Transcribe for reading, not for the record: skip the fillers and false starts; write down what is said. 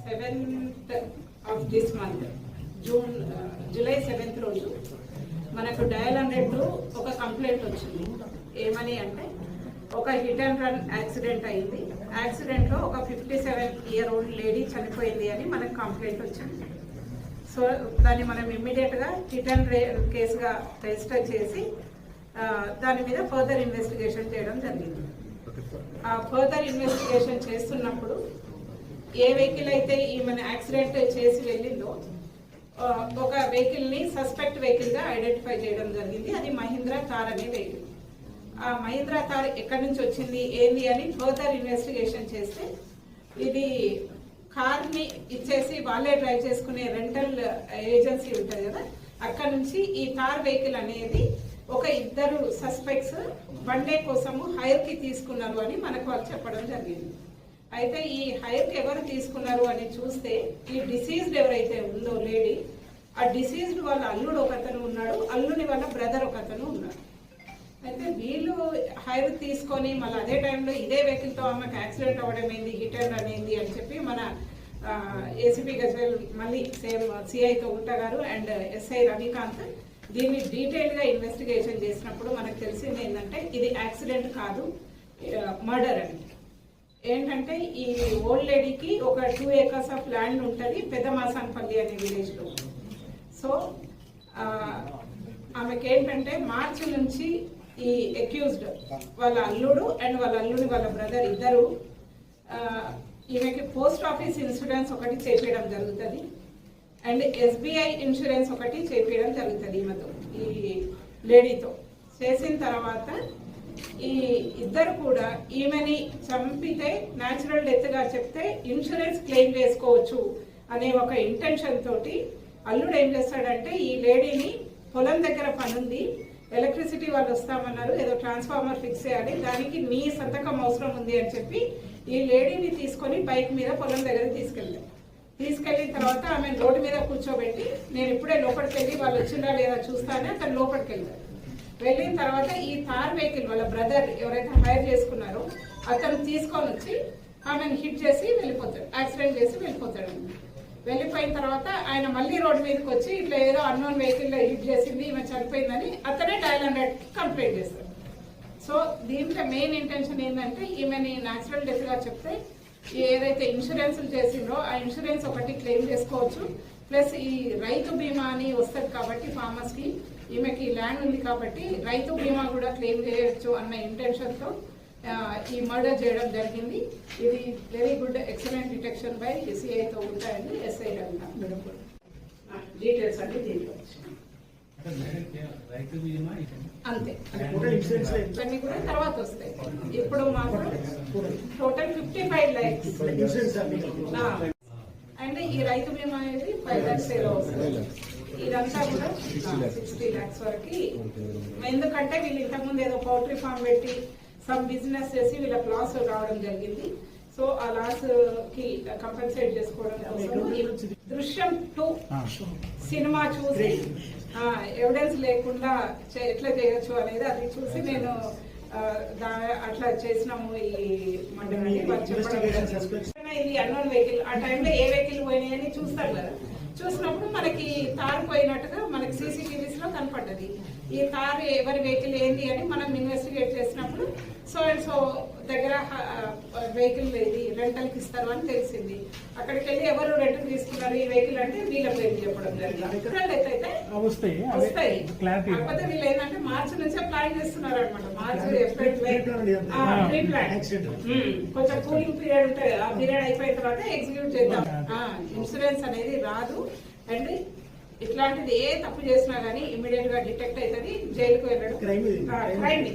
7th of this month, July 7th రోజు మనకు dial 100 ఒక కంప్లైంట్ వచ్చింది. ఏమని అంటే ఒక హిట్ అండ్ రన్ యాక్సిడెంట్ అయింది. యాక్సిడెంట్ లో ఒక 57-year-old లేడీ చనిపోయింది అని మనకు కంప్లైంట్ వచ్చింది. సో దాన్ని మనం ఇమ్మీడియట్ గా హిట్ అండ్ కేసుగా రిజిస్టర్ చేసి దాని మీద ఫర్దర్ ఇన్వెస్టిగేషన్ చేయడం జరిగింది. ఆ ఫర్దర్ ఇన్వెస్టిగేషన్ చేస్తున్నప్పుడు ఏ వెహికల్ అయితే ఈమెను యాక్సిడెంట్ చేసి వెళ్ళిందో ఒక వెహికల్ ని సస్పెక్ట్ వెహికల్ గా ఐడెంటిఫై చేయడం జరిగింది. అది మహీంద్రా థార్ అనే వెహికల్. ఆ మహీంద్రా థార్ ఎక్కడి నుంచి వచ్చింది ఏంది అని ఫర్దర్ ఇన్వెస్టిగేషన్ చేస్తే ఇది కార్ ని ఇచ్చేసి వాళ్ళే డ్రైవ్ చేసుకునే రెంటల్ ఏజెన్సీ ఉంటుంది కదా, అక్కడ నుంచి ఈ థార్ వెహికల్ అనేది ఒక ఇద్దరు సస్పెక్ట్స్ వన్ డే కోసము హైర్ కి తీసుకున్నారు అని మనకు వాళ్ళు చెప్పడం జరిగింది. అయితే ఈ హైర్ కి ఎవరు తీసుకున్నారు అని చూస్తే ఈ డిసీజ్డ్ ఎవరైతే ఉందో లేడీ, ఆ డిసీజ్డ్ వాళ్ళ అల్లుడు ఒకతను ఉన్నాడు, అల్లుని వాళ్ళ బ్రదర్ ఒకతను ఉన్నాడు. అయితే వీళ్ళు హైర్ తీసుకొని మళ్ళీ అదే టైంలో ఇదే వెహికల్ తో ఆమెకు యాక్సిడెంట్ అవ్వడం ఏంది, హిట్ అండ్ రన్ ఏంది అని చెప్పి మన ఏసీపీ గజ్వేల్ మళ్ళీ సేమ్ సిఐతో ఉంటా గారు అండ్ ఎస్ఐ రవికాంత్ దీన్ని డీటెయిల్ గా ఇన్వెస్టిగేషన్ చేసినప్పుడు మనకు తెలిసింది ఏంటంటే ఇది యాక్సిడెంట్ కాదు, మర్డర్ అని. ఏంటంటే ఈ ఓల్డ్ లేడీకి ఒక 2 acres ఆఫ్ ల్యాండ్ ఉంటుంది పెద్ద మాసాన్పల్లి అనే విలేజ్ లో. సో ఆమెకి ఏంటంటే మార్చి నుంచి ఈ అక్యూజ్డ్ వాళ్ళ అల్లుడు అండ్ వాళ్ళ అల్లుని వాళ్ళ బ్రదర్ ఇద్దరు ఈమెకి పోస్ట్ ఆఫీస్ ఇన్సూరెన్స్ ఒకటి చేపించడం జరుగుతుంది అండ్ SBI ఇన్సూరెన్స్ ఒకటి చేపించడం జరుగుతుంది ఈమెతో, ఈ లేడీతో. చేసిన తర్వాత ఈ ఇద్దరు కూడా ఈమెని చంపితే న్యాచురల్ డెత్ గా చెప్తే ఇన్సూరెన్స్ క్లెయిమ్ చేసుకోవచ్చు అనే ఒక ఇంటెన్షన్ తోటి అల్లుడు ఏం చేస్తాడంటే ఈ లేడీని పొలం దగ్గర పనుంది, ఎలక్ట్రిసిటీ వాళ్ళు వస్తామన్నారు, ఏదో ట్రాన్స్ఫార్మర్ ఫిక్స్ చేయాలి, దానికి నీ సంతకం అవసరం ఉంది అని చెప్పి ఈ లేడీని తీసుకొని బైక్ మీద పొలం దగ్గర తీసుకెళ్ళిన తర్వాత ఆమె రోడ్డు మీద కూర్చోబెట్టి నేను ఇప్పుడే లోపలికి వెళ్ళి వాళ్ళు వచ్చిందా లేదా చూస్తానే అతను లోపలికి వెళ్ళారు. వెళ్ళిన తర్వాత ఈ థార్ వెహికల్ వాళ్ళ బ్రదర్ ఎవరైతే హైర్ చేసుకున్నారో అతను తీసుకొని వచ్చి ఆమెను హిట్ చేసి వెళ్ళిపోతాడు, యాక్సిడెంట్ చేసి వెళ్ళిపోతాడు. వెళ్ళిపోయిన తర్వాత ఆయన మళ్ళీ రోడ్డు మీదకి వచ్చి ఇట్లా ఏదో అన్నోన్ వెహికల్ లో హిట్ చేసింది ఈమె చనిపోయిందని అతనే డయల్ 100 కంప్లైంట్ చేస్తాడు. సో దీంట్లో మెయిన్ ఇంటెన్షన్ ఏంటంటే ఈమెని న్యాచురల్ డెత్ గా చెప్తే ఏదైతే ఇన్సూరెన్స్ చేసిందో ఆ ఇన్సూరెన్స్ ఒకటి క్లెయిమ్ చేసుకోవచ్చు, ప్లస్ ఈ రైతు బీమా అని వస్తుంది కాబట్టి ఫార్మర్స్ కి ఈమెకి ల్యాండ్ ఉంది కాబట్టి రైతు బీమా కూడా క్లెయిమ్ చేయొచ్చు అన్న ఇంటెన్షన్ తో ఈ మర్డర్ చేయడం జరిగింది. ఇది very good excellent detection by సిఐతో ఉంటాయండి ఎస్ఐ డీటెయిల్స్ అంటే దీంట్లో అంతే ఇవన్నీ కూడా తర్వాత వస్తాయి. ఇప్పుడు మాత్రం టోటల్ 55 lakhs అండ్ ఈ రైతు బీమా అనేది 5 lakhs ఏదో వస్తుంది. ఇదంతా కూడా 60 lakhs వరకు. ఎందుకంటే వీళ్ళు ఇంతకుముందు ఏదో పౌల్ట్రీ ఫామ్ పెట్టి సమ్ బిజినెస్ చేసి వీళ్ళకి లాస్ రావడం జరిగింది. సో ఆ లాస్ కి కంపెన్సేట్ చేసుకోవడం కోసం దృశ్యం 2 సినిమా చూసి ఎవిడెన్స్ లేకుండా ఎట్లా చేయొచ్చు అనేది అది చూసి నేను అట్లా చేసినాము. ఈ మండలి ఇది అన్నోన్ వెహికల్, ఆ టైంలో ఏ వెహికల్ పోయినాయని చూస్తారు కదా, చూసినప్పుడు మనకి తారు పోయినట్టుగా మనకి CCTVs లో కనపడ్డది. ఈ కార్ ఎవరి వెహికల్ ఏంది అని మనం ఇన్వెస్టిగేట్ చేసినప్పుడు సో అండ్ సో దగ్గర వెహికల్ ఇది రెంటల్ కి ఇస్తారు అని తెలిసింది. అక్కడికి వెళ్ళి ఎవరు రెంటల్ తీసుకున్నారు ఈ వెహికల్ అంటే వీళ్ళ పేరు చెప్పడం జరిగింది. అయితే వస్తాయి కాకపోతే వీళ్ళు ఏంటంటే మార్చి నుంచే ప్లాన్ చేస్తున్నారు అనమాట. మార్చి ఏప్రిల్ ప్రీ ప్లాన్ కొంచెం కూలింగ్ పీరియడ్ ఉంటుంది, ఆ పీరియడ్ అయిపోయిన తర్వాత ఎగ్జిక్యూట్ చేద్దాం. ఇన్సూరెన్స్ అనేది రాదు అండ్ ఇట్లాంటిది ఏ తప్పు చేసినా గానీ ఇమ్మీడియట్ గా డిటెక్ట్ అవుతుంది, జైలుకు వెళ్ళడం క్రైమ్.